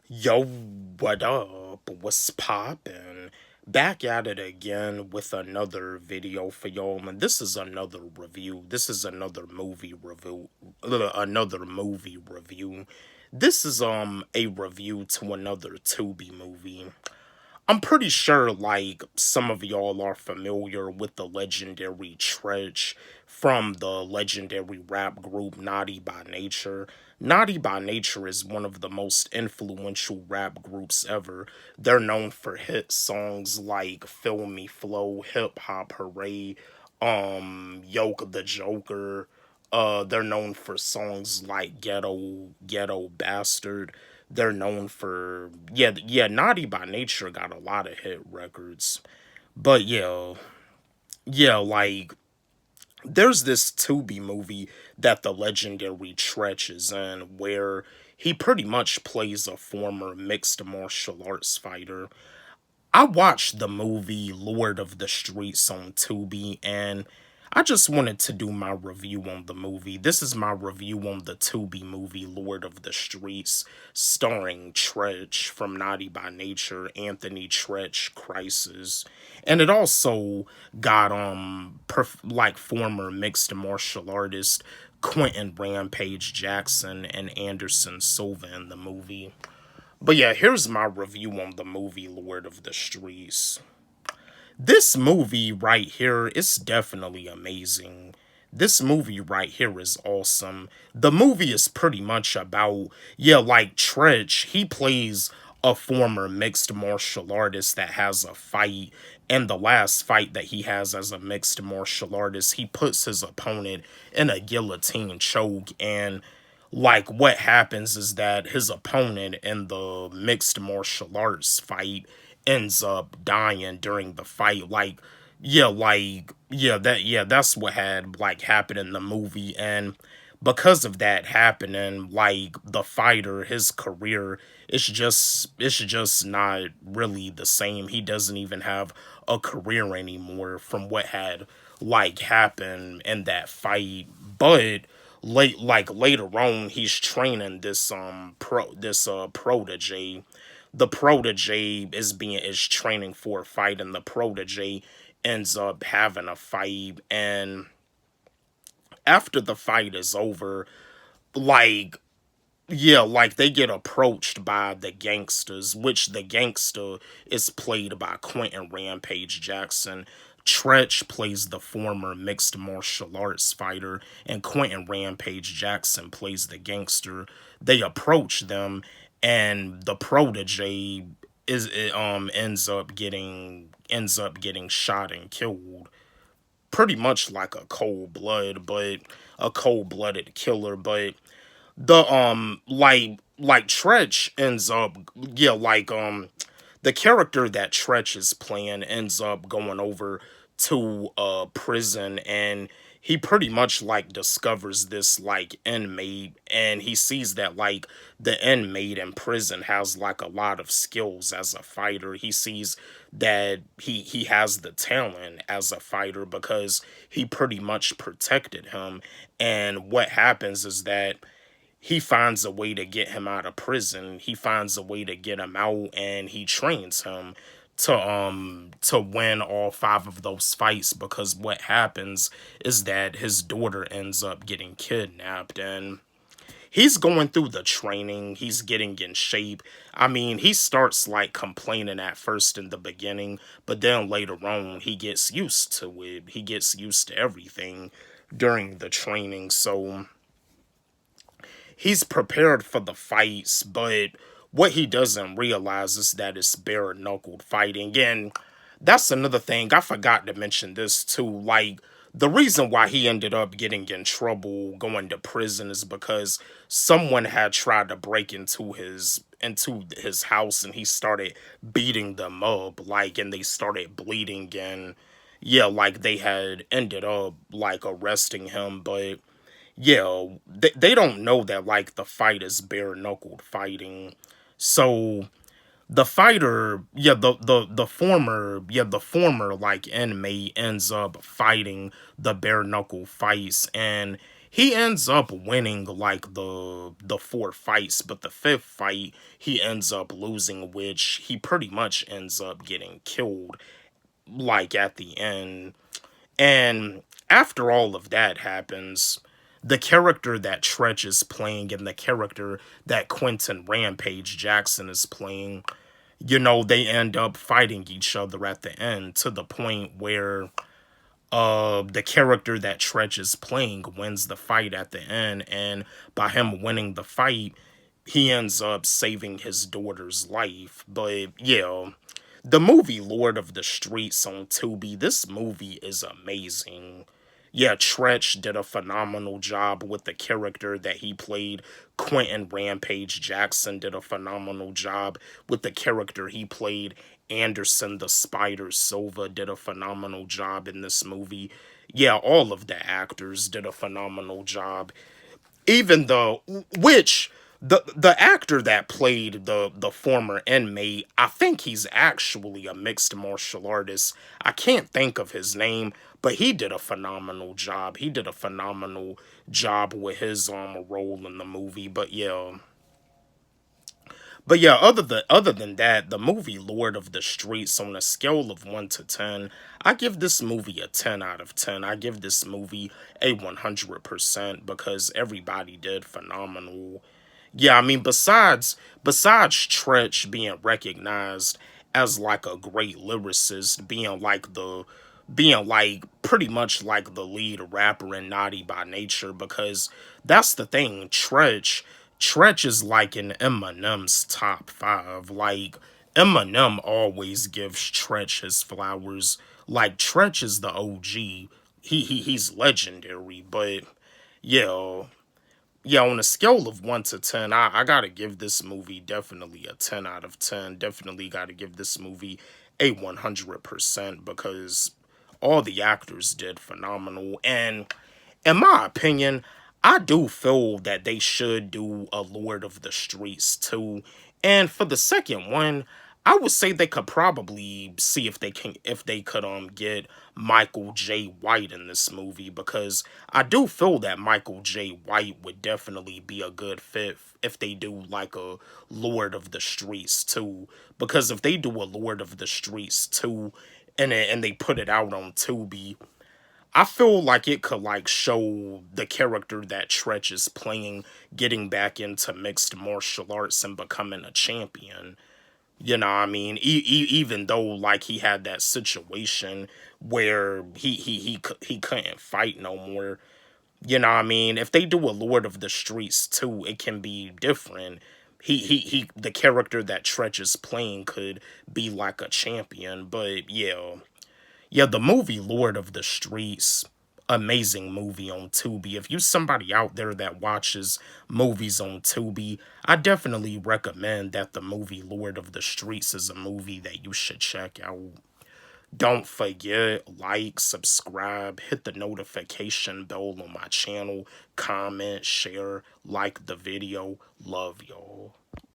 Yo, what up? What's poppin'? Back at it again with another video for y'all, and this is another review. This is another movie review. Another movie review. This is a review to another Tubi movie. I'm pretty sure, like, some of y'all are familiar with the legendary Tretch from the legendary rap group Naughty by Nature. Naughty by Nature is one of the most influential rap groups ever. They're known for hit songs like Feel Me Flow, Hip Hop Hooray, Yoke the Joker. They're known for songs like Ghetto Bastard. They're known for Naughty by Nature got a lot of hit records. But like there's this Tubi movie that the legendary Tretch is in where he pretty much plays a former mixed martial arts fighter. I watched the movie Lord of the Streets on Tubi, and I just wanted to do my review on the movie. This is my review on the Tubi movie Lord of the Streets, starring Tretch from Naughty by Nature, Anthony Tretch Crisis. And it also got like former mixed martial artist Quentin Rampage Jackson and Anderson Silva in the movie. But yeah, here's my review on the movie Lord of the Streets. This movie right here is definitely amazing. This movie right here is awesome. The movie is pretty much about, like Tretch, he plays a former mixed martial artist that has a fight. And the last fight that he has as a mixed martial artist, he puts his opponent in a guillotine choke, and like what happens is that his opponent in the mixed martial arts fight ends up dying during the fight. That's what had like happened in the movie. And because of that happening, like the fighter, his career, it's just not really the same. He doesn't even have a career anymore from what had like happened in that fight. But later on, he's training this protege. The protege is training for a fight, and the protege ends up having a fight. And after the fight is over, like like they get approached by the gangsters, which the gangster is played by Quentin Rampage Jackson. Tretch plays the former mixed martial arts fighter, and Quentin Rampage Jackson plays the gangster. They approach them, and the protege ends up getting shot and killed. Pretty much like a cold blooded killer, but the Tretch ends up the character that Tretch is playing ends up going over to prison, and he pretty much like discovers this like inmate, and he sees that like the inmate in prison has like a lot of skills as a fighter. He sees that he has the talent as a fighter because he pretty much protected him. And what happens is that he finds a way to get him out of prison. He finds a way to get him out, and he trains him to win all five of those fights, because what happens is that his daughter ends up getting kidnapped, and he's going through the training, he's getting in shape. I mean, he starts like complaining at first in the beginning, but then later on he gets used to it. He gets used to everything during the training. So he's prepared for the fights, but what he doesn't realize is that it's bare knuckled fighting. And that's another thing. I forgot to mention this too. Like, the reason why he ended up getting in trouble going to prison is because someone had tried to break into his house, and he started beating them up, like, and they started bleeding, and like they had ended up like arresting him. But they don't know that like the fight is bare knuckled fighting. So the fighter, the former like inmate ends up fighting the bare knuckle fights, and he ends up winning like the four fights, but the fifth fight he ends up losing, which he pretty much ends up getting killed like at the end. And after all of that happens, the character that Tretch is playing and the character that Quentin Rampage Jackson is playing, they end up fighting each other at the end, to the point where the character that Tretch is playing wins the fight at the end, and by him winning the fight, he ends up saving his daughter's life. But yeah, the movie Lord of the Streets on Tubi, this movie is amazing. Yeah, Tretch did a phenomenal job with the character that he played. Quentin Rampage Jackson did a phenomenal job with the character he played. Anderson the Spider Silva did a phenomenal job in this movie. Yeah, all of the actors did a phenomenal job. Even though, which the actor that played the former inmate, I think he's actually a mixed martial artist. I can't think of his name, but he did a phenomenal job. He did a phenomenal job with his role in the movie. But yeah, other than that, the movie Lord of the Streets, on a scale of 1 to 10, I give this movie a 10 out of 10. I give this movie a 100% because everybody did phenomenal. Yeah, I mean, besides Tretch being recognized as like a great lyricist, being like pretty much like the lead rapper in Naughty by Nature, because that's the thing. Tretch is like in Eminem's top five. Like, Eminem always gives Tretch his flowers. Like, Tretch is the OG. He's legendary. But yeah, yeah, on a scale of 1 to 10, I gotta give this movie definitely a 10 out of 10. Definitely gotta give this movie a 100% because all the actors did phenomenal. And in my opinion, I do feel that they should do a Lord of the Streets too. And for the second one, I would say they could probably see if they could get Michael J. White in this movie, because I do feel that Michael J. White would definitely be a good fit if they do like a Lord of the Streets too. Because if they do a Lord of the Streets too, and they put it out on Tubi, I feel like it could like show the character that Tretch is playing getting back into mixed martial arts and becoming a champion. You know what I mean? Even though like he had that situation where he couldn't fight no more. You know what I mean? If they do a Lord of the Streets too, it can be different. The character that Tretch is playing could be like a champion. But yeah. Yeah, the movie Lord of the Streets, amazing movie on Tubi. If you somebody out there that watches movies on Tubi, I definitely recommend that the movie Lord of the Streets is a movie that you should check out. Don't forget, like, subscribe, hit the notification bell on my channel, comment, share, like the video. Love y'all.